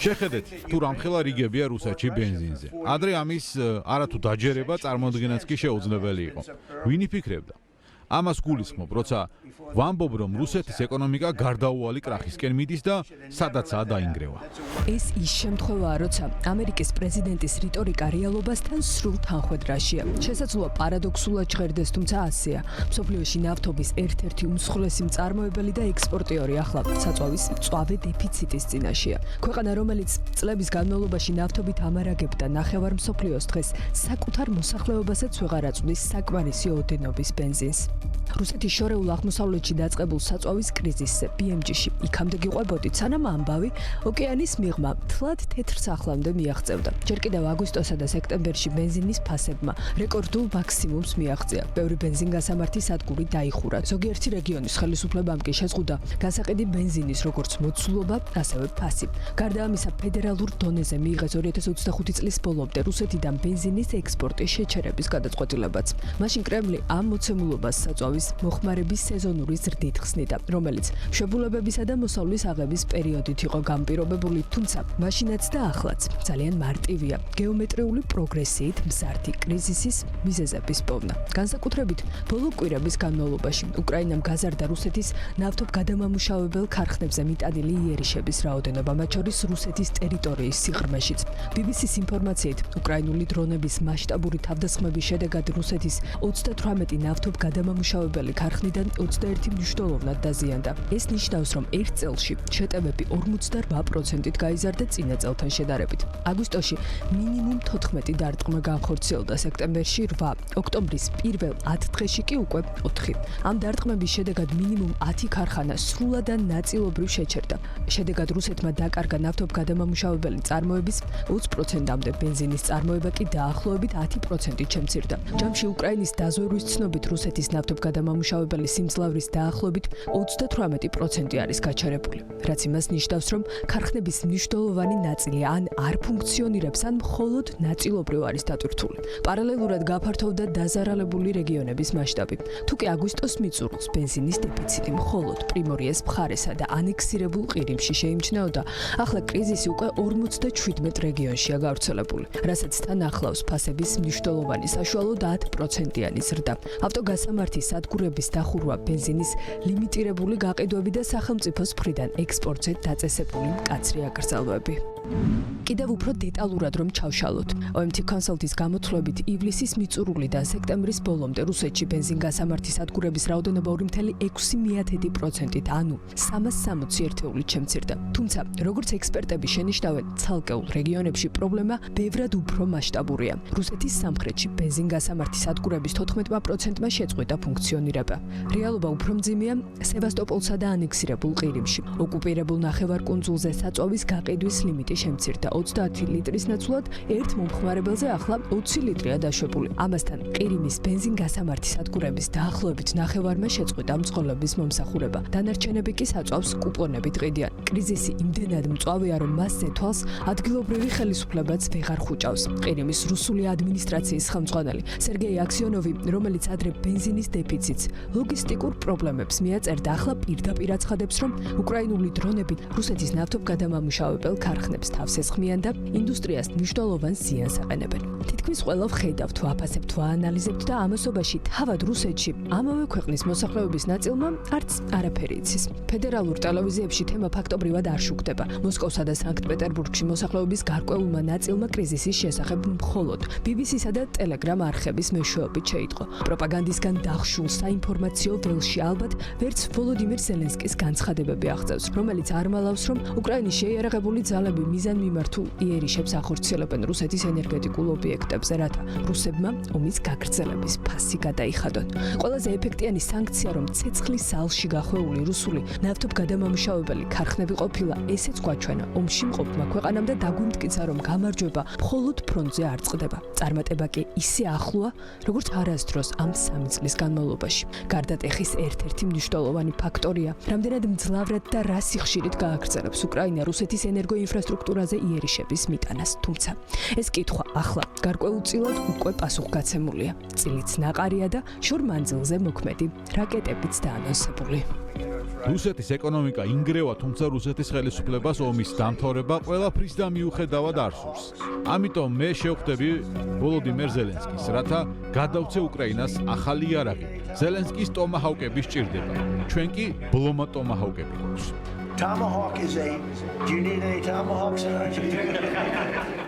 შეხედეთ, თუ რამხელა რიგებია რუსეთში ბენზინზე. ადრე ამის არათუ დაჯერება წარმოუდგენაც კი შეუძლებელი იყო. ვინ იფიქრებდა? ამას გულისხმობ, როცა ვამბობ, რომ რუსეთის ეკონომიკა გარდაუვალი კრახისკენ მიდის და სადაცაა დაინგრევა. ეს ის შემთხვევაა, როცა ამერიკის პრეზიდენტის რიტორიკა რეალობასთან სრულ თანხვედრაშია. შესაძლოა პარადოქსულად ჟღერდეს, თუმცა ასეა. მსოფლიოში ნავთობის ერთ-ერთი უმსხვილესი მწარმოებელი და ექსპორტიორი ახლა საწვავის მწვავე დეფიციტის წინაშეა. ქვეყანა, რომელიც წლების განმავლობაში ნავთობით ამარაგებდა ნახევარ მსოფლიოს დღეს საკუთარ მოსახლეობასაც ვეღარ აწვდის საკმარისი ოდენობის ბენზინს. რუსეთის შორეულ აღმოსავლეთში დაწყებულ საწვავის კრიზისზე BMG-ში იქამდე გიყვებოდით, სანამ ამბავი ოკეანის მიღმა თლად თეთრ სახლამდე მიაღწევდა. ჯერ კიდევ აგვისტოსა და სექტემბერში ბენზინის ფასებმა რეკორდულ მაქსიმუმს მიაღწია. ბევრი ბენზინგასამართი სადგური დაიხურა. ზოგიერთი რეგიონის ხელისუფლებამ კი შეზღუდა გასაყიდი ბენზინის როგორც მოცულობა, ასევე ფასი. გარდა ამისა, ფედერალურ დონეზე მიიღეს 2025 წლის ბოლომდე რუსეთიდან ბენზინის ექსპორტის შეჩერების გადაწყვეტილებაც. მაშინ კრემლი ამ მოცემულობას საწვავის მოხმარების სეზონური ზრდით ხსნიდა, რომელიც მშობლებებისა და მოსავლის აღების პერიოდით იყო განპირობებული, თუმცა მაშინაც და ახლაც ძალიან მარტივია გეომეტრიული პროგრესიით მზარდი კრიზისის მიზეზების პოვნა. განსაკუთრებით ბოლო კვირების განმავლობაში უკრაინამ გაზარდა რუსეთის ნავთობ გადამამუშავებელ ქარხნებზე მიტანილი იერიშების რაოდენობა, მათ შორის რუსეთის ტერიტორიის სიღრმეშიც. BBC-ის ინფორმაციით, უკრაინული დრონების მასშტაბური თავდასხმების შედეგად რუსეთის 38 ნავთობ გადამამუშავებელი ქარხნიდან 21 მნიშვნელოვნად დაზიანდა. ეს ნიშნავს, რომ ერთ წელში შეტევები 48%-ით გაიზარდა წინა წელთან შედარებით. აგვისტოში მინიმუმ 14 დარტყმა განხორციელდა, სექტემბერში 8, ოქტომბრის პირველ 10 დღეში კი უკვე 4. ამ დარტყმების შედეგად მინიმუმ 10 ქარხანა სრულად ან ნაწილობრივ შეჩერდა. შედეგად რუსეთმა დაკარგა ნავთობ გადამამუშავებელი წარმოების 20%-მდე, ბენზინის წარმოება კი დაახლოებით 10%-ით შემცირდა. ჯამში უკრაინის დაზვერვის ცნობით რუსეთის ნავთობ გადამამუშავებელი სიმძლავრის დაახლოებით 38% არის გაჩერებული, რაც იმას ნიშნავს, რომ ქარხნების მნიშვნელოვანი ნაწილი ან არ ფუნქციონირებს, ან მხოლოდ ნაწილობრივ არის დატვირთული. პარალელურად გაფართოვდა დაზარალებული რეგიონების მასშტაბი. თუ კი აგვისტოს მიწურულს ბენზინის დეფიციტი მხოლოდ პრიმორიეს მხარესა და ანექსირებულ ყირიმში შეიმჩნეოდა, ახლა კრიზისი უკვე 47 რეგიონშია გავრცელებული, რასაც თან ახლავს ფასების მნიშვნელოვანი საშუალო 10%-იანი ზრდა. ავტოგასამართის სადგურების დახურვა, ბენზინის ლიმიტირებული გაყიდვები და სახელმწიფოს მხრიდან ექსპორტზე დაწესებული მკაცრი აკრძალვები. კიდევ უფრო დეტალურად რომ ჩავშალოთ. OMT Consult-ის გამოთვლებით ივლისის მიწურულიდან სექტემბრის ბოლომდე რუსეთში ბენზინგასამართის სადგურების რაოდენობა 2,6%-ით, ანუ 360 ერთეულით შემცირდა. თუმცა, როგორც ექსპერტები შენიშნავენ, ცალკეულ რეგიონებში პრობლემა ბევრად უფრო მასშტაბურია. რუსეთის სამხრეთში ბენზინგასამართის სადგურების 14%-მა შეწყვიტა ფუნქციონირება. რეალობა უფრო მძიმეა სევასტოპოლსა და ანექსირებულ ყირიმში. ოკუპირებულ ნახევარკუნძულზე საწვავის გაყიდვის ლიმიტი შემცირდა 30 ლიტრის ნაცვლად, ერთ მომხმარებელზე ახლა 20 ლიტრია დაშვებული. ამასთან ყირიმის ბენზინგასამართის სადგურების დაახლოებით ნახევარმა შეწყვიტა მძღოლების მომსახურება. დანარჩენები კი საწვავს კუპონებით ყიდიან. კრიზისი იმდენად მწვავეა, რომ მასზე თვალს ადგილობრივი ხელისუფლებაც ვეღარ ხუჭავს. ყირიმის რუსული ადმინისტრაციის ხელმძღვანელი სერგეი აქსიონოვი, რომელიც ადრე ბენზინის დეფიციტს, ლოგისტიკურ პრობლემებს მიაწერდა, ახლა პირდაპირ აცხადებს, რომ უკრაინული დრონები რუსეთის ნავთობ გადამამუშავებელ ქარხნებს თავს ესხმიან და ინდუსტრიას მნიშვნელოვან ზიანს აყენებენ. თითქმის ყველა ვხედავთ, ვაფასებთ, ვაანალიზებთ და ამასობაში თავად რუსეთში ამავე ქვეყნის მოსახლეობის ნაწილმა არც არაფერი იცის. ფედერალურ ტელევიზიებში თემა ფაქტობრივად არ შუქდება. მოსკოვსა და სანქტ-პეტერბურგში მოსახლეობის გარკვეულმა ნაწილმა კრიზისის შესახებ მხოლოდ BBC-სა და Telegram არხების მეშვეობით შეიტყო. პროპაგანდისგან დახშულ საინფორმაციო ველში ალბათ ვერც ვოლოდიმირ ზელენსკის განცხადებები აღწევს, რომელიც არ მალავს, რომ უკრაინის შეიარაღებული ძალები მიზან მიმართულ იერიშებს ახორციელებენ რუსეთის ენერგეტიკულ ობიექტებზე, რათა რუსებმა ომის გაგრძელების ფასი გადაიხადონ. ყველაზე ეფექტიანი სანქცია, რომ ცეცხლის ზალში გახვეული რუსული ნავთობ გადამამუშავებელი ქარხნები ყოფილა, ესეც გვაჩვენა ომში მყოფმა ქვეყანამ და დაგვიმტკიცა, რომ გამარჯვება მხოლოდ ფრონტზე არ წყდება. წარმატება კი ისე ახლოა, როგორც არასდროს ამ 3 წლის განმავლობაში. გარდა ტეხის ერთ-ერთი მნიშვნელოვანი ფაქტორია, რამდენად მძლავრად და რა სიხშირით გააგრძელებს უკრაინა რუსეთის ენერგოინფრასტრუქტურის ინფრასტრუქტურაზე იერიშების მიტანას. თუმცა ეს კითხვა ახლა გარკვეულწილად უკვე პასუხგაცემულია. წილიც ნაყარია და შორ მანძილზე მოქმედი რაკეტებიც დაანონსებული. რუსეთის ეკონომიკა ინგრევა, თუმცა რუსეთის ხელისუფლებას ომის დამთავრება ყველაფრის და მიუხედავად არ სურს. ამიტომ მე შევხვდები ვოლოდიმერ ზელენსკის, რათა გადავცე უკრაინას ახალი იარაღი. ზელენსკის ტომაჰავკები სჭირდება. ჩვენ კი ბლომა ტომაჰავკები გვაქვს. Tomahawk is a. Do you need any tomahawks in Argentina?